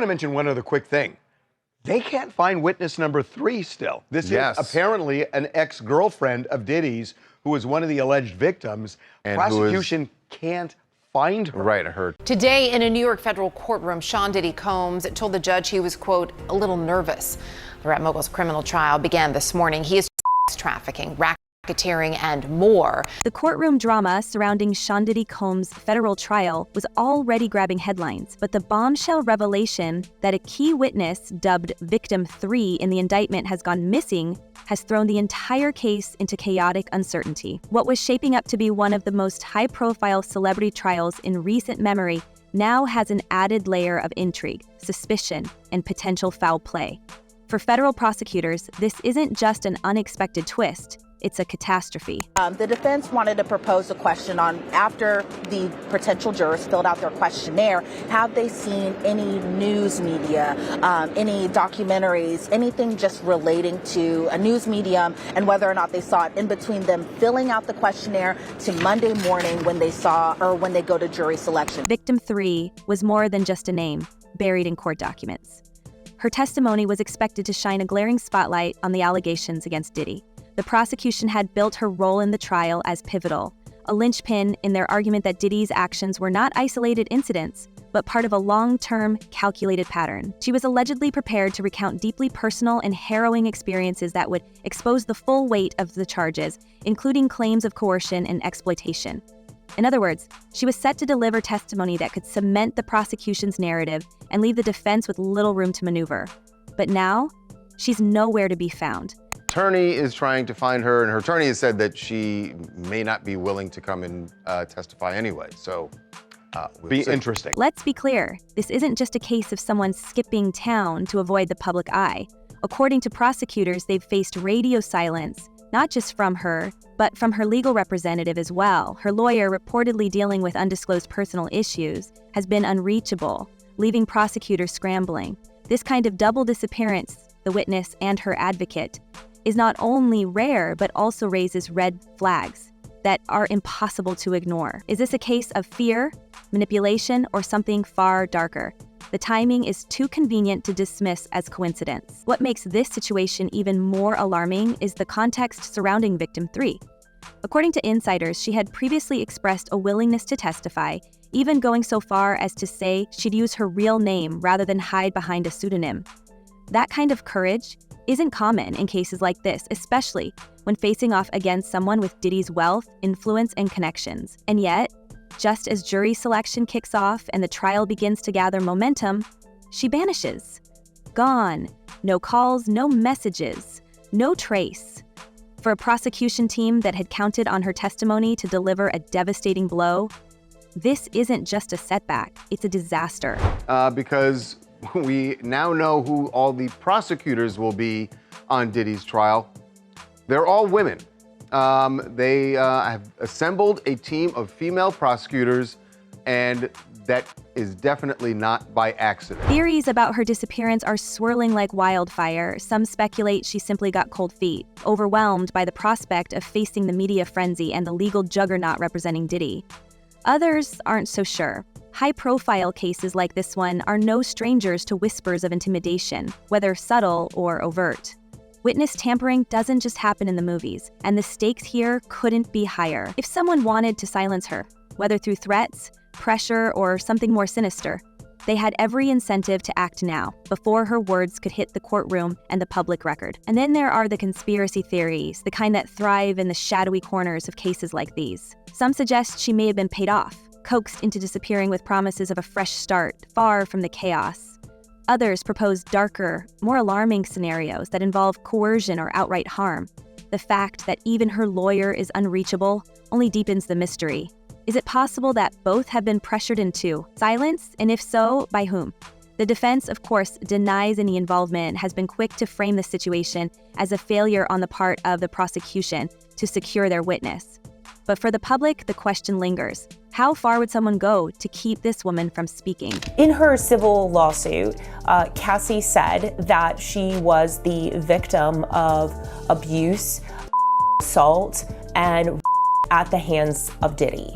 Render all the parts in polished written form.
to mention one other quick thing. They can't find witness number 3 still. This is apparently an ex-girlfriend of Diddy's who was one of the alleged victims. And prosecution can't find her. Right, her. Today in a New York federal courtroom, Sean Diddy Combs told the judge he was, quote, a little nervous. The rap mogul's criminal trial began this morning. He is trafficking, racketeering, and more. The courtroom drama surrounding Sean Diddy Combs' federal trial was already grabbing headlines, but the bombshell revelation that a key witness, dubbed Victim 3 in the indictment, has gone missing has thrown the entire case into chaotic uncertainty. What was shaping up to be one of the most high-profile celebrity trials in recent memory now has an added layer of intrigue, suspicion, and potential foul play. For federal prosecutors, this isn't just an unexpected twist. It's a catastrophe. The defense wanted to propose a question on, after the potential jurors filled out their questionnaire, have they seen any news media, any documentaries, anything just relating to a news medium, and whether or not they saw it in between them filling out the questionnaire to Monday morning when they saw, or when they go to jury selection. Victim 3 was more than just a name buried in court documents. Her testimony was expected to shine a glaring spotlight on the allegations against Diddy. The prosecution had built her role in the trial as pivotal, a linchpin in their argument that Diddy's actions were not isolated incidents, but part of a long-term, calculated pattern. She was allegedly prepared to recount deeply personal and harrowing experiences that would expose the full weight of the charges, including claims of coercion and exploitation. In other words, she was set to deliver testimony that could cement the prosecution's narrative and leave the defense with little room to maneuver. But now, she's nowhere to be found. Attorney is trying to find her, and her attorney has said that she may not be willing to come and testify anyway. So, we'll be see. Interesting. Let's be clear, this isn't just a case of someone skipping town to avoid the public eye. According to prosecutors, they've faced radio silence, not just from her, but from her legal representative as well. Her lawyer, reportedly dealing with undisclosed personal issues, has been unreachable, leaving prosecutors scrambling. This kind of double disappearance, the witness and her advocate, is not only rare, but also raises red flags that are impossible to ignore. Is this a case of fear, manipulation, or something far darker? The timing is too convenient to dismiss as coincidence. What makes this situation even more alarming is the context surrounding Victim 3. According to insiders, she had previously expressed a willingness to testify, even going so far as to say she'd use her real name rather than hide behind a pseudonym. That kind of courage isn't common in cases like this, especially when facing off against someone with Diddy's wealth, influence, and connections. And yet, just as jury selection kicks off and the trial begins to gather momentum, she vanishes. Gone. No calls, no messages, no trace. For a prosecution team that had counted on her testimony to deliver a devastating blow, this isn't just a setback, it's a disaster. Because we now know who all the prosecutors will be on Diddy's trial. They're all women. They have assembled a team of female prosecutors, and that is definitely not by accident. Theories about her disappearance are swirling like wildfire. Some speculate she simply got cold feet, overwhelmed by the prospect of facing the media frenzy and the legal juggernaut representing Diddy. Others aren't so sure. High-profile cases like this one are no strangers to whispers of intimidation, whether subtle or overt. Witness tampering doesn't just happen in the movies, and the stakes here couldn't be higher. If someone wanted to silence her, whether through threats, pressure, or something more sinister, they had every incentive to act now, before her words could hit the courtroom and the public record. And then there are the conspiracy theories, the kind that thrive in the shadowy corners of cases like these. Some suggest she may have been paid off, coaxed into disappearing with promises of a fresh start, far from the chaos. Others propose darker, more alarming scenarios that involve coercion or outright harm. The fact that even her lawyer is unreachable only deepens the mystery. Is it possible that both have been pressured into silence, and if so, by whom? The defense, of course, denies any involvement and has been quick to frame the situation as a failure on the part of the prosecution to secure their witness. But for the public, the question lingers. How far would someone go to keep this woman from speaking? In her civil lawsuit, Cassie said that she was the victim of abuse, assault, and at the hands of Diddy.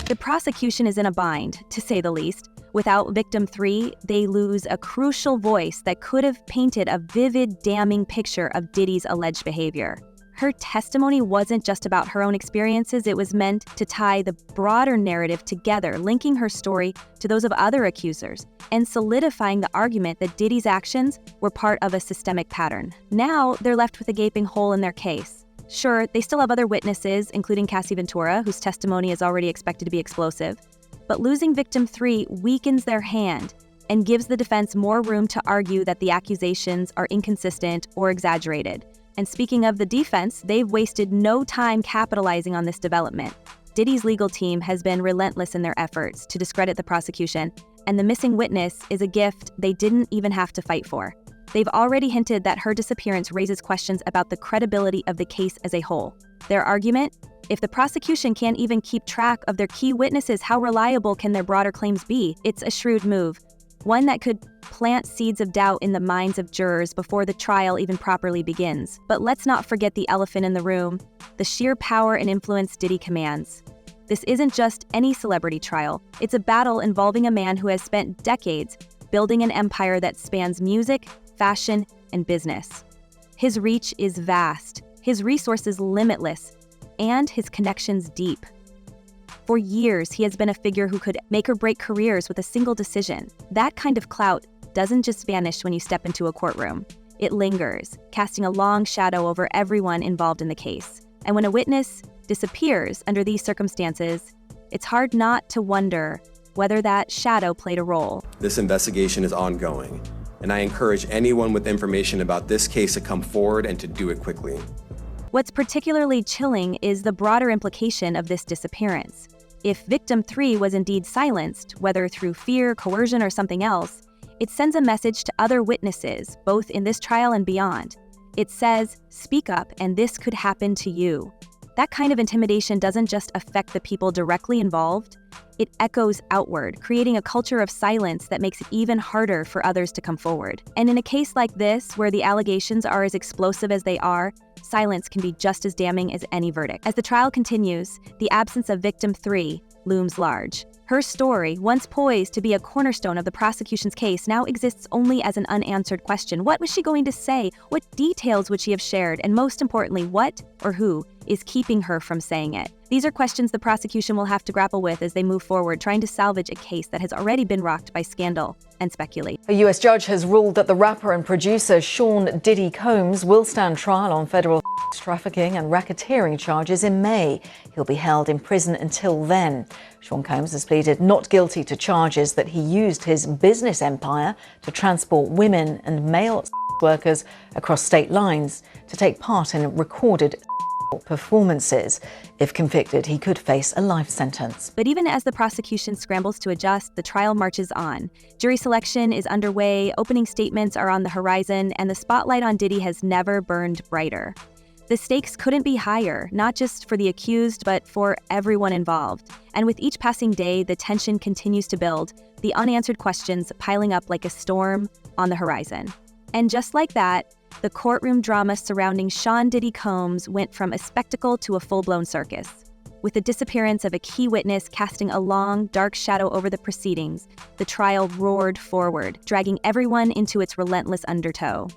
The prosecution is in a bind, to say the least. Without victim 3, they lose a crucial voice that could have painted a vivid, damning picture of Diddy's alleged behavior. Her testimony wasn't just about her own experiences, it was meant to tie the broader narrative together, linking her story to those of other accusers, and solidifying the argument that Diddy's actions were part of a systemic pattern. Now, they're left with a gaping hole in their case. Sure, they still have other witnesses, including Cassie Ventura, whose testimony is already expected to be explosive, but losing victim 3 weakens their hand and gives the defense more room to argue that the accusations are inconsistent or exaggerated. And speaking of the defense, they've wasted no time capitalizing on this development. Diddy's legal team has been relentless in their efforts to discredit the prosecution, and the missing witness is a gift they didn't even have to fight for. They've already hinted that her disappearance raises questions about the credibility of the case as a whole. Their argument? If the prosecution can't even keep track of their key witnesses, how reliable can their broader claims be? It's a shrewd move, one that could plant seeds of doubt in the minds of jurors before the trial even properly begins. But let's not forget the elephant in the room, the sheer power and influence Diddy commands. This isn't just any celebrity trial. It's a battle involving a man who has spent decades building an empire that spans music, fashion, and business. His reach is vast, his resources limitless, and his connections deep. For years, he has been a figure who could make or break careers with a single decision. That kind of clout doesn't just vanish when you step into a courtroom. It lingers, casting a long shadow over everyone involved in the case. And when a witness disappears under these circumstances, it's hard not to wonder whether that shadow played a role. This investigation is ongoing, and I encourage anyone with information about this case to come forward and to do it quickly. What's particularly chilling is the broader implication of this disappearance. If victim 3 was indeed silenced, whether through fear, coercion, or something else, it sends a message to other witnesses, both in this trial and beyond. It says, speak up, and this could happen to you. That kind of intimidation doesn't just affect the people directly involved, it echoes outward, creating a culture of silence that makes it even harder for others to come forward. And in a case like this, where the allegations are as explosive as they are, silence can be just as damning as any verdict. As the trial continues, the absence of victim 3 looms large. Her story, once poised to be a cornerstone of the prosecution's case, now exists only as an unanswered question. What was she going to say? What details would she have shared? And most importantly, what or who is keeping her from saying it? These are questions the prosecution will have to grapple with as they move forward, trying to salvage a case that has already been rocked by scandal and speculation. A U.S. judge has ruled that the rapper and producer Sean Diddy Combs will stand trial on federal trafficking and racketeering charges in May. He'll be held in prison until then. Sean Combs has pleaded not guilty to charges that he used his business empire to transport women and male workers across state lines to take part in recorded performances. If convicted, he could face a life sentence. But even as the prosecution scrambles to adjust, the trial marches on. Jury selection is underway, opening statements are on the horizon, and the spotlight on Diddy has never burned brighter. The stakes couldn't be higher, not just for the accused, but for everyone involved. And with each passing day, the tension continues to build, the unanswered questions piling up like a storm on the horizon. And just like that, the courtroom drama surrounding Sean Diddy Combs went from a spectacle to a full-blown circus. With the disappearance of a key witness casting a long, dark shadow over the proceedings, the trial roared forward, dragging everyone into its relentless undertow.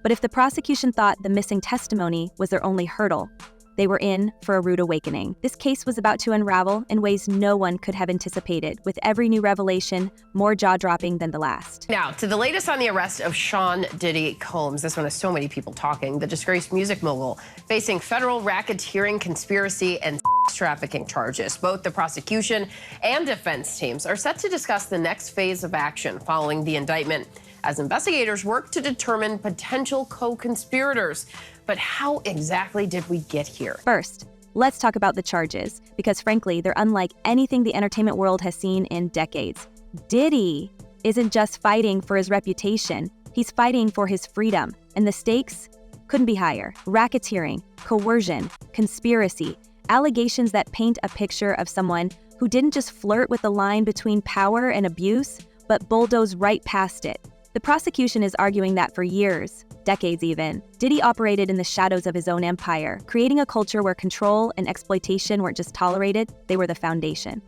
But if the prosecution thought the missing testimony was their only hurdle, they were in for a rude awakening. This case was about to unravel in ways no one could have anticipated, with every new revelation more jaw-dropping than the last. Now, to the latest on the arrest of Sean Diddy Combs. This one has so many people talking. The disgraced music mogul facing federal racketeering, conspiracy, and trafficking charges. Both the prosecution and defense teams are set to discuss the next phase of action following the indictment as investigators work to determine potential co-conspirators. But how exactly did we get here? First, let's talk about the charges, because frankly, they're unlike anything the entertainment world has seen in decades. Diddy isn't just fighting for his reputation, he's fighting for his freedom, and the stakes couldn't be higher. Racketeering, coercion, conspiracy, allegations that paint a picture of someone who didn't just flirt with the line between power and abuse, but bulldoze right past it. The prosecution is arguing that for years, decades even, Diddy operated in the shadows of his own empire, creating a culture where control and exploitation weren't just tolerated, they were the foundation.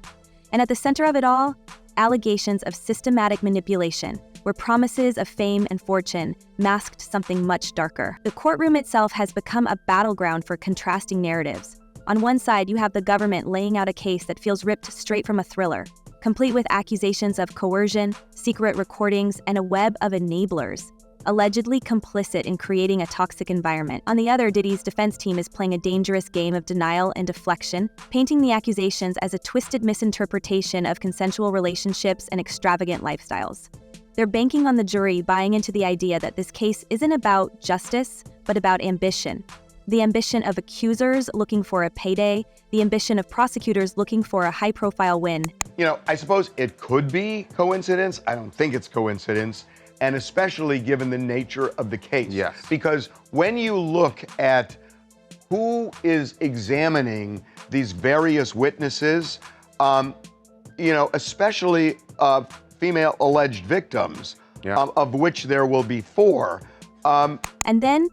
And at the center of it all, allegations of systematic manipulation, where promises of fame and fortune masked something much darker. The courtroom itself has become a battleground for contrasting narratives. On one side, you have the government laying out a case that feels ripped straight from a thriller, complete with accusations of coercion, secret recordings, and a web of enablers, allegedly complicit in creating a toxic environment. On the other, Diddy's defense team is playing a dangerous game of denial and deflection, painting the accusations as a twisted misinterpretation of consensual relationships and extravagant lifestyles. They're banking on the jury buying into the idea that this case isn't about justice, but about ambition. The ambition of accusers looking for a payday, the ambition of prosecutors looking for a high-profile win. You know, I suppose it could be coincidence. I don't think it's coincidence, and especially given the nature of the case. Yes. Because when you look at who is examining these various witnesses, you know, especially female alleged victims, of which there will be 4. And then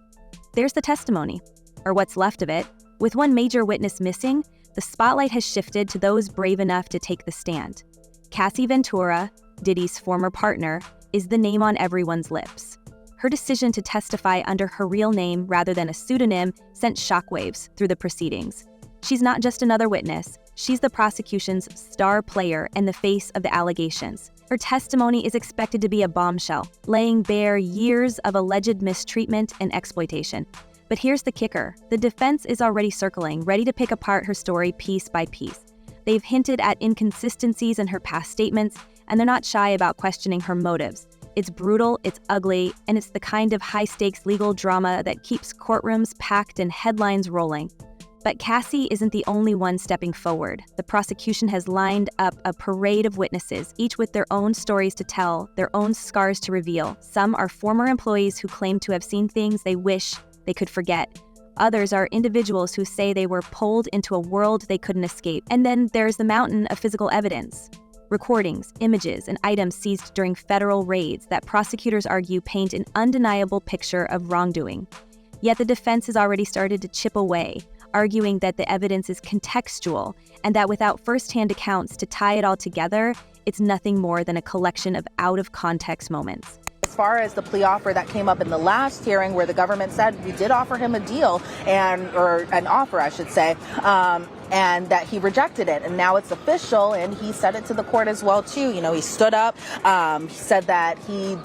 there's the testimony, or what's left of it. With one major witness missing, the spotlight has shifted to those brave enough to take the stand. Cassie Ventura, Diddy's former partner, is the name on everyone's lips. Her decision to testify under her real name rather than a pseudonym sent shockwaves through the proceedings. She's not just another witness, she's the prosecution's star player and the face of the allegations. Her testimony is expected to be a bombshell, laying bare years of alleged mistreatment and exploitation. But here's the kicker. The defense is already circling, ready to pick apart her story piece by piece. They've hinted at inconsistencies in her past statements, and they're not shy about questioning her motives. It's brutal, it's ugly, and it's the kind of high-stakes legal drama that keeps courtrooms packed and headlines rolling. But Cassie isn't the only one stepping forward. The prosecution has lined up a parade of witnesses, each with their own stories to tell, their own scars to reveal. Some are former employees who claim to have seen things they wish they could forget. Others are individuals who say they were pulled into a world they couldn't escape. And then there's the mountain of physical evidence. Recordings, images, and items seized during federal raids that prosecutors argue paint an undeniable picture of wrongdoing. Yet the defense has already started to chip away, arguing that the evidence is contextual and that without first-hand accounts to tie it all together, it's nothing more than a collection of out-of-context moments. As far as the plea offer that came up in the last hearing where the government said we did offer him a deal or an offer, I should say, and that he rejected it. And now it's official, and he said it to the court as well, too. You know, he stood up, he said that he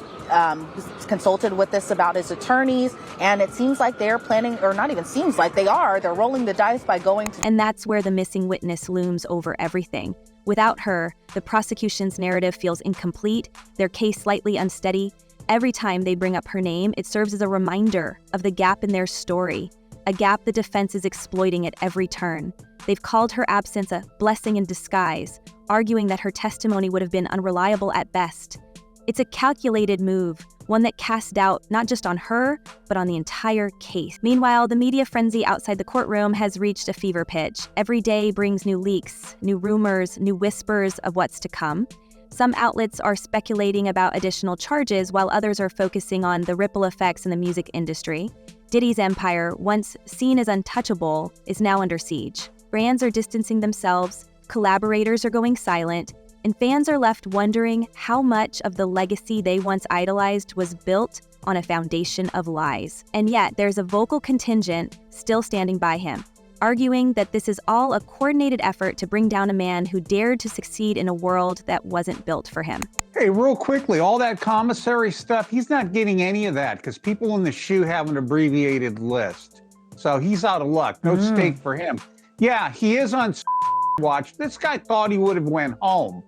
consulted with this about his attorneys, and it seems like they're planning, or not even seems like they're rolling the dice by going to. And that's where the missing witness looms over everything. Without her, the prosecution's narrative feels incomplete, their case slightly unsteady. Every time they bring up her name, it serves as a reminder of the gap in their story, a gap the defense is exploiting at every turn. They've called her absence a blessing in disguise, arguing that her testimony would have been unreliable at best. It's a calculated move, one that casts doubt not just on her, but on the entire case. Meanwhile, the media frenzy outside the courtroom has reached a fever pitch. Every day brings new leaks, new rumors, new whispers of what's to come. Some outlets are speculating about additional charges, while others are focusing on the ripple effects in the music industry. Diddy's empire, once seen as untouchable, is now under siege. Brands are distancing themselves, collaborators are going silent, and fans are left wondering how much of the legacy they once idolized was built on a foundation of lies. And yet, there's a vocal contingent still standing by him, arguing that this is all a coordinated effort to bring down a man who dared to succeed in a world that wasn't built for him. Hey, real quickly, all that commissary stuff, he's not getting any of that because people in the SHU have an abbreviated list. So he's out of luck. No stake for him. Yeah, he is on watch. This guy thought he would have went home.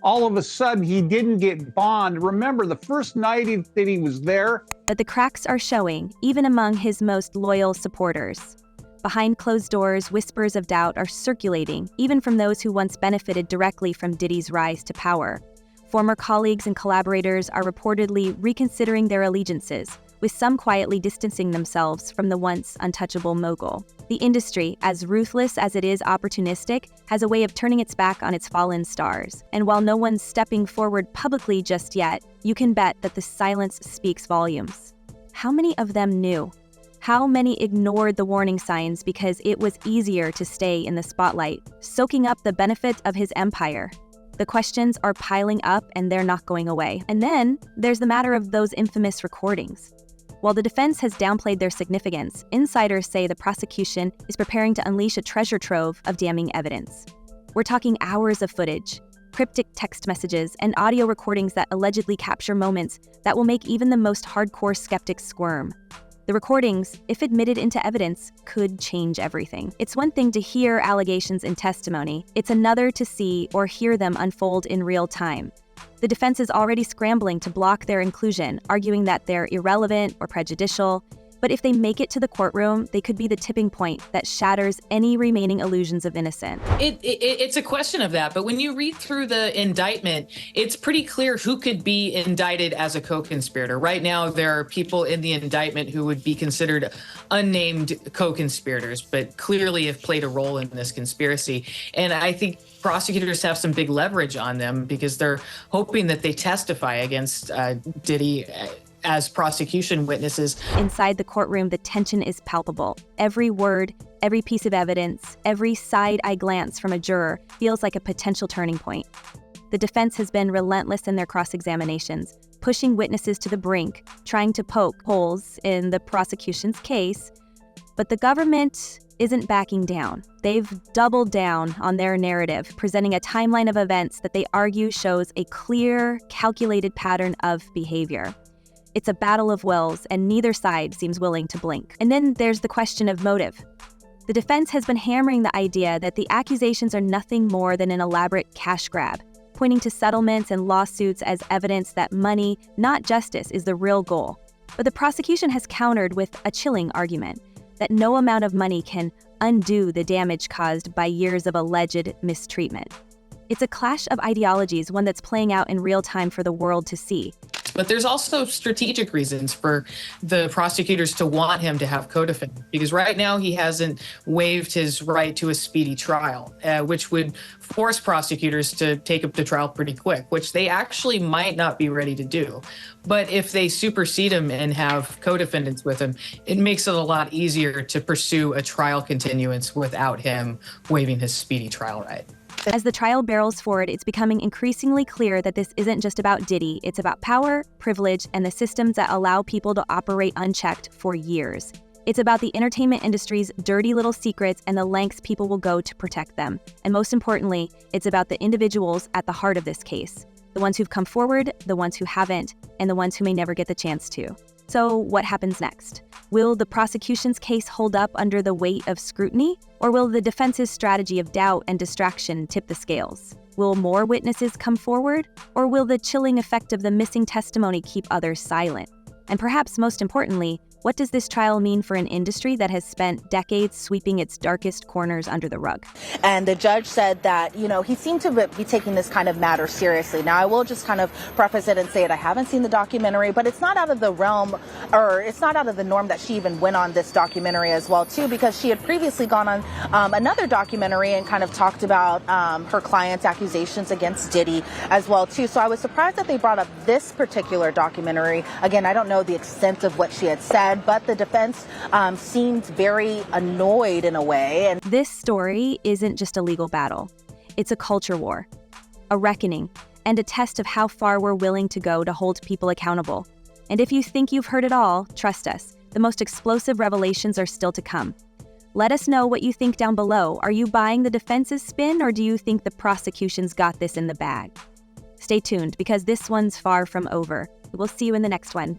All of a sudden, he didn't get bond. Remember, the first night that he was there. But the cracks are showing, even among his most loyal supporters. Behind closed doors, whispers of doubt are circulating, even from those who once benefited directly from Diddy's rise to power. Former colleagues and collaborators are reportedly reconsidering their allegiances, with some quietly distancing themselves from the once untouchable mogul. The industry, as ruthless as it is opportunistic, has a way of turning its back on its fallen stars. And while no one's stepping forward publicly just yet, you can bet that the silence speaks volumes. How many of them knew? How many ignored the warning signs because it was easier to stay in the spotlight, soaking up the benefit of his empire? The questions are piling up and they're not going away. And then there's the matter of those infamous recordings. While the defense has downplayed their significance, insiders say the prosecution is preparing to unleash a treasure trove of damning evidence. We're talking hours of footage, cryptic text messages, and audio recordings that allegedly capture moments that will make even the most hardcore skeptics squirm. The recordings, if admitted into evidence, could change everything. It's one thing to hear allegations in testimony. It's another to see or hear them unfold in real time. The defense is already scrambling to block their inclusion, arguing that they're irrelevant or prejudicial. But if they make it to the courtroom, they could be the tipping point that shatters any remaining illusions of innocence. It's a question of that, but when you read through the indictment, it's pretty clear who could be indicted as a co-conspirator. Right now, there are people in the indictment who would be considered unnamed co-conspirators, but clearly have played a role in this conspiracy. And I think prosecutors have some big leverage on them because they're hoping that they testify against Diddy as prosecution witnesses. Inside the courtroom, the tension is palpable. Every word, every piece of evidence, every side-eye glance from a juror feels like a potential turning point. The defense has been relentless in their cross-examinations, pushing witnesses to the brink, trying to poke holes in the prosecution's case. But the government isn't backing down. They've doubled down on their narrative, presenting a timeline of events that they argue shows a clear, calculated pattern of behavior. It's a battle of wills, and neither side seems willing to blink. And then there's the question of motive. The defense has been hammering the idea that the accusations are nothing more than an elaborate cash grab, pointing to settlements and lawsuits as evidence that money, not justice, is the real goal. But the prosecution has countered with a chilling argument that no amount of money can undo the damage caused by years of alleged mistreatment. It's a clash of ideologies, one that's playing out in real time for the world to see. But there's also strategic reasons for the prosecutors to want him to have co-defendant, because right now he hasn't waived his right to a speedy trial, which would force prosecutors to take up the trial pretty quick, which they actually might not be ready to do. But if they supersede him and have co-defendants with him, it makes it a lot easier to pursue a trial continuance without him waiving his speedy trial right. As the trial barrels forward, it's becoming increasingly clear that this isn't just about Diddy. It's about power, privilege, and the systems that allow people to operate unchecked for years. It's about the entertainment industry's dirty little secrets and the lengths people will go to protect them. And most importantly, it's about the individuals at the heart of this case. The ones who've come forward, the ones who haven't, and the ones who may never get the chance to. So what happens next? Will the prosecution's case hold up under the weight of scrutiny? Or will the defense's strategy of doubt and distraction tip the scales? Will more witnesses come forward? Or will the chilling effect of the missing testimony keep others silent? And perhaps most importantly, what does this trial mean for an industry that has spent decades sweeping its darkest corners under the rug? And the judge said that, he seemed to be taking this kind of matter seriously. Now, I will just kind of preface it and say it. I haven't seen the documentary, but it's not out of the realm, or it's not out of the norm that she even went on this documentary as well, too, because she had previously gone on another documentary and kind of talked about her client's accusations against Diddy as well, too. So I was surprised that they brought up this particular documentary. Again, I don't know the extent of what she had said, but the defense seemed very annoyed in a way. And this story isn't just a legal battle. It's a culture war, a reckoning, and a test of how far we're willing to go to hold people accountable. And if you think you've heard it all, trust us, the most explosive revelations are still to come. Let us know what you think down below. Are you buying the defense's spin, or do you think the prosecution's got this in the bag? Stay tuned, because this one's far from over. We'll see you in the next one.